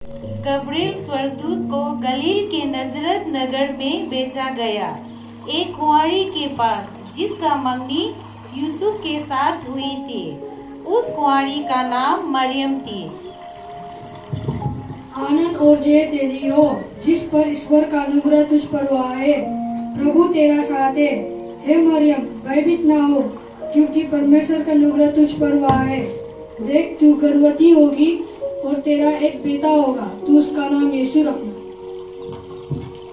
Gabriel स्वर्गदूत को गलील के नजरत नगर में भेजा गया, एक कुंवारी के पास जिसका मंगनी यूसुफ के साथ हुई थी। उस कुंवारी का नाम मरियम थी। आनंद और जय तेरी हो, जिस पर ईश्वर का अनुग्रह तुझ पर हुआ है। प्रभु तेरा साथ है। हे मरियम, भयभीत ना हो, क्योंकि परमेश्वर का अनुग्रह तुझ पर हुआ है। देख, तू गर्भवती होगी और तेरा एक बेटा होगा, तू उसका नाम यीशु रखना।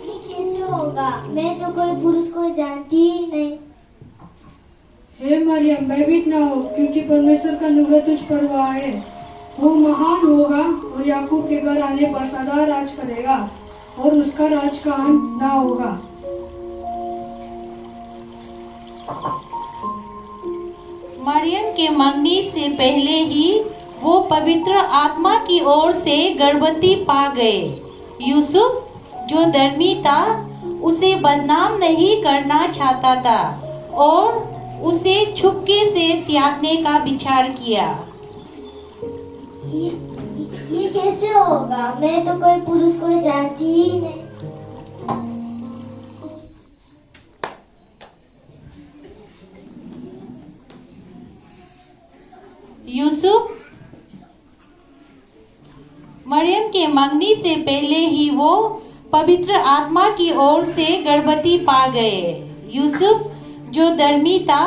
ये कैसे होगा? मैं तो कोई पुरुष को जानती ही नहीं। हे मरियम, भयभीत ना हो, क्योंकि परमेश्वर का अनुग्रह तुझ पर हुआ है। वो महान होगा और याकूब के घर आने पर सदा राज करेगा और उसका राज का अंत ना होगा। मरियम के मंगनी से पहले ही वो पवित्र आत्मा की ओर से गर्भवती पा गए। यूसुफ जो धर्मी था, उसे बदनाम नहीं करना चाहता था और उसे छुपके से त्यागने का विचार किया। ये कैसे होगा? मैं तो कोई पुरुष को जानती ही नहीं। यूसुफ मरियम के मंगनी से पहले ही वो पवित्र आत्मा की ओर से गर्भवती पा गए। यूसुफ जो धर्मी था,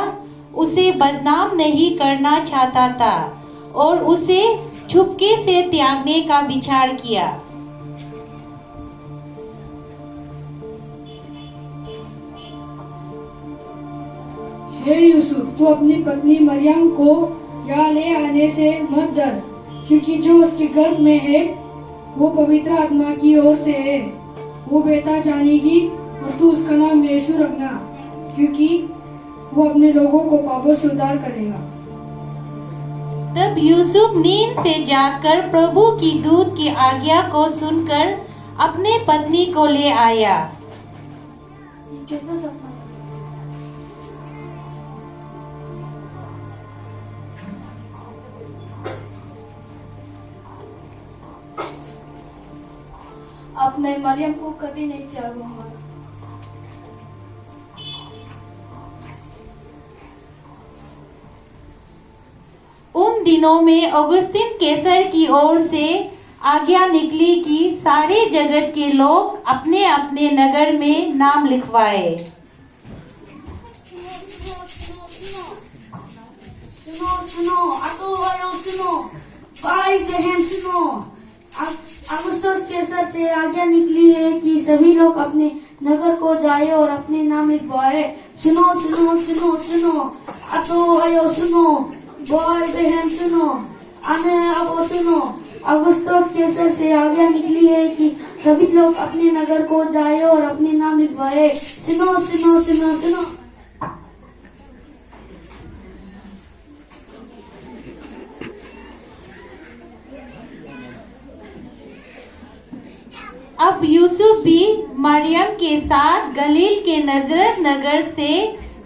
उसे बदनाम नहीं करना चाहता था और उसे छुपके से त्यागने का विचार किया। हे यूसुफ, तू अपनी पत्नी मरियम को यहाँ ले आने से मत डर, क्योंकि जो उसके गर्भ में है वो पवित्र आत्मा की ओर से है। वो बेटा जानेगी और तू उसका नाम यीशु रखना, क्योंकि वो अपने लोगों को पापों से उद्धार करेगा। तब यूसुफ नींद से जागकर प्रभु की दूत की आज्ञा को सुनकर अपने पत्नी को ले आया। कैसा सपना? अब मैं मरियम को कभी नहीं त्यागूंगा। उन दिनों में ऑगस्टीन कैसर की ओर से आज्ञा निकली कि सारे जगत के लोग अपने अपने नगर में नाम लिखवाए। सुनो भाई बहन, सुनो। अगुस्तस कैसर से आज्ञा निकली है कि सभी लोग अपने नगर को जाए और अपने नाम लिखवाए। सुनो सुनो सुनो सुनो, अतो आयो सुनो, भाई बहन सुनो, अने अब सुनो। अगुस्तस कैसर से आज्ञा निकली है कि सभी लोग अपने नगर को जाए और अपने नाम लिखवाए। सुनो सुनो सुनो सुनो। अब यूसुफ भी मरियम के साथ गलील के नजरत नगर से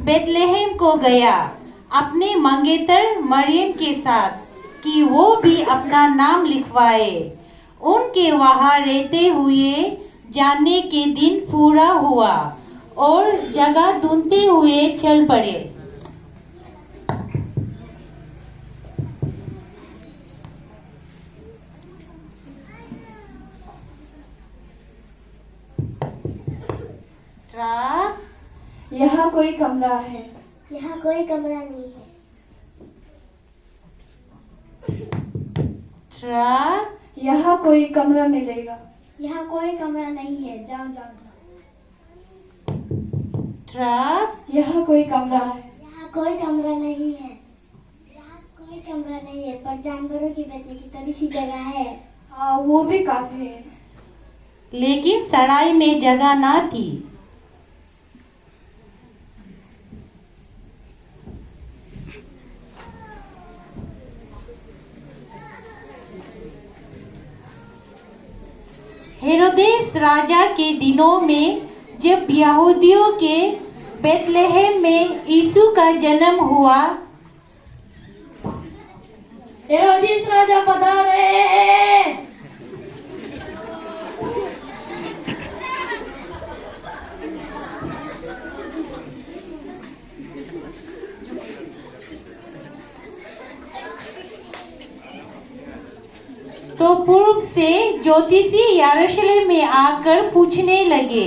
बेतलेहम को गया, अपने मंगेतर मरियम के साथ, कि वो भी अपना नाम लिखवाए। उनके वहां रहते हुए जाने के दिन पूरा हुआ और जगह ढूंढते हुए चल पड़े। यहाँ कोई कमरा है? यहाँ कोई कमरा नहीं है। यहाँ कोई कमरा मिलेगा? यहाँ कोई कमरा नहीं है। जाओ जाओ जाओ। यहाँ कोई कमरा है? यहाँ कोई कमरा नहीं है। यहाँ कोई कमरा नहीं है, पर जानवरों की बैठने की थोड़ी सी जगह है। हाँ, वो भी काफी है। लेकिन सराय में जगह ना थी। हेरोदेस राजा के दिनों में जब यहूदियों के बेतलेहम में यीशु का जन्म हुआ, हेरोदेस राजा पधारे। से ज्योतिषी यरूशलेम में आकर पूछने लगे,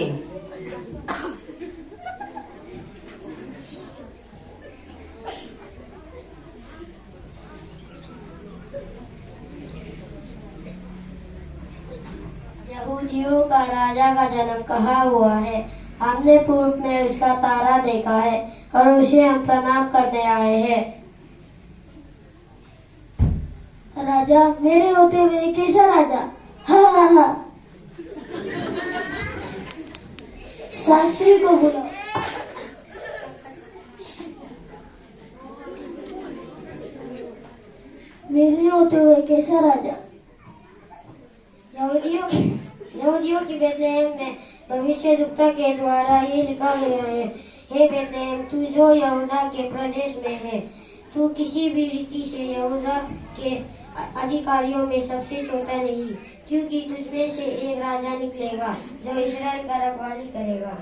यहूदियों का राजा का जन्म कहाँ हुआ है? हमने पूर्व में उसका तारा देखा है और उसे हम प्रणाम करने आए हैं। राजा, मेरे होते हुए कैसा राजा? हा हा हा। शास्त्री को बुलाओ। मेरे होते हुए कैसा राजा? यहूदियों की बेतलेहम में भविष्यद्वक्ता के द्वारा ये लिखा गया है, हे बेतलेहम, तू जो यहूदा के प्रदेश में है, तू किसी भी रीति से यहूदा के अधिकारियों में सबसे छोटा नहीं, क्योंकि तुझमें से एक राजा निकलेगा जो इस्राएल का रखवाली करेगा।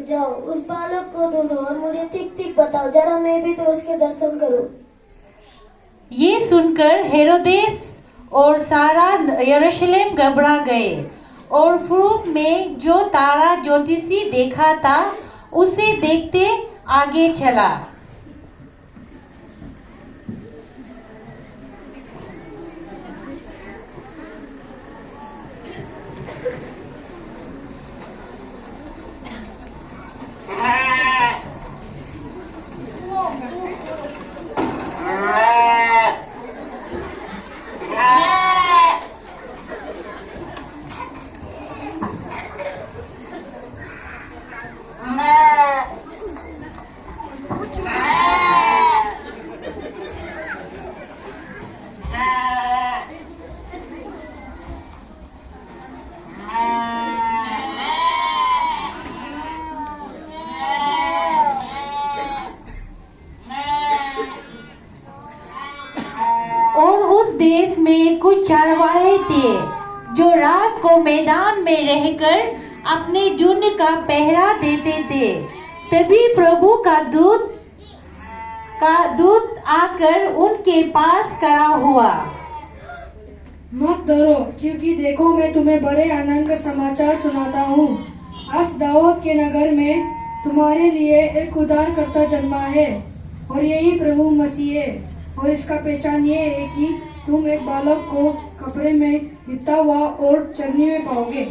जाओ, उस बालक को ढूंढो और मुझे ठीक ठीक बताओ, जरा मैं भी तो उसके दर्शन करूं। ये सुनकर हेरोदेस और सारा यरूशलेम घबरा गए और पूर्व में जो तारा ज्योतिषी देखा था उसे देखते आगे चला। और उस देश में कुछ चरवाहे थे जो रात को मैदान में रहकर अपने झुंड का पहरा देते थे। तभी प्रभु का दूत आकर उनके पास खड़ा हुआ। मत डरो, क्योंकि देखो मैं तुम्हें बड़े आनंद का समाचार सुनाता हूँ। आज दाऊद के नगर में तुम्हारे लिए एक उद्धारकर्ता जन्मा है और यही प्रभु मसीह है। और इसका पहचान ये है कि तुम एक बालक को कपड़े में लिपटा हुआ और चरनी में पाओगे।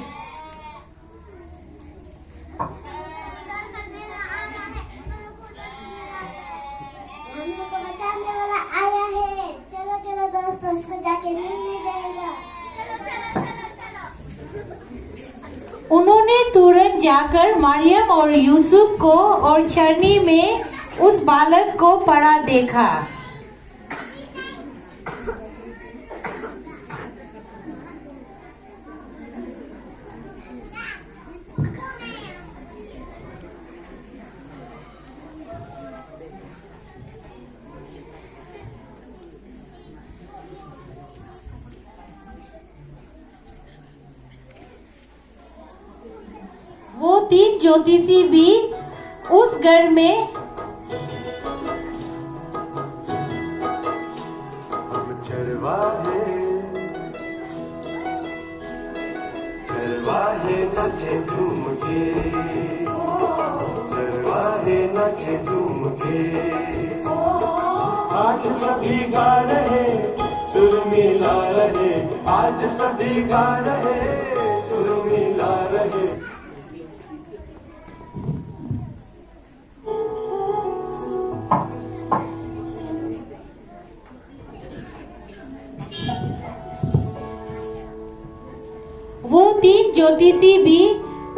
हमको बचाने वाला आया है। चलो चलो दोस्तों, उसको जाके मिलने जाएगा। उन्होंने तुरंत जाकर मरियम और यूसुफ को और चरनी में उस बालक को पड़ा देखा। वो 3 ज्योतिषी भी उस घर में चरवाहे नचे झूम के, चरवाहे नचे झूम के। आज सभी गा रहे, सुर मिला रहे, आज सभी गा रहे, सुर मिला रहे। वो 3 ज्योतिषी भी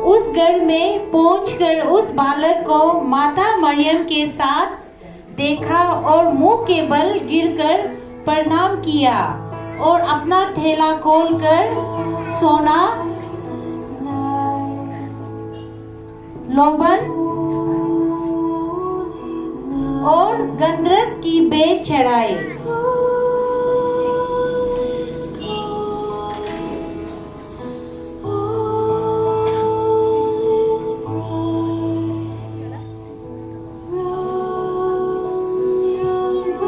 उस घर में पहुंचकर उस बालक को माता मरियम के साथ देखा और मुंह के बल गिरकर प्रणाम किया और अपना थैला खोलकर सोना, लोबन और गंधरस की बेच चढ़ाई।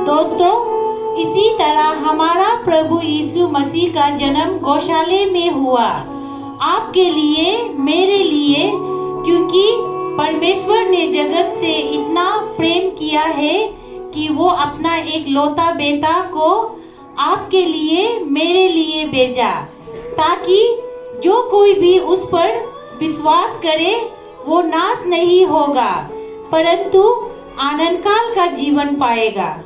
दोस्तों, इसी तरह हमारा प्रभु यीशु मसीह का जन्म गौशाले में हुआ, आपके लिए, मेरे लिए, क्योंकि परमेश्वर ने जगत से इतना प्रेम किया है कि वो अपना एक लौता बेटा को आपके लिए, मेरे लिए भेजा, ताकि जो कोई भी उस पर विश्वास करे वो नाश नहीं होगा परंतु आनंद काल का जीवन पाएगा।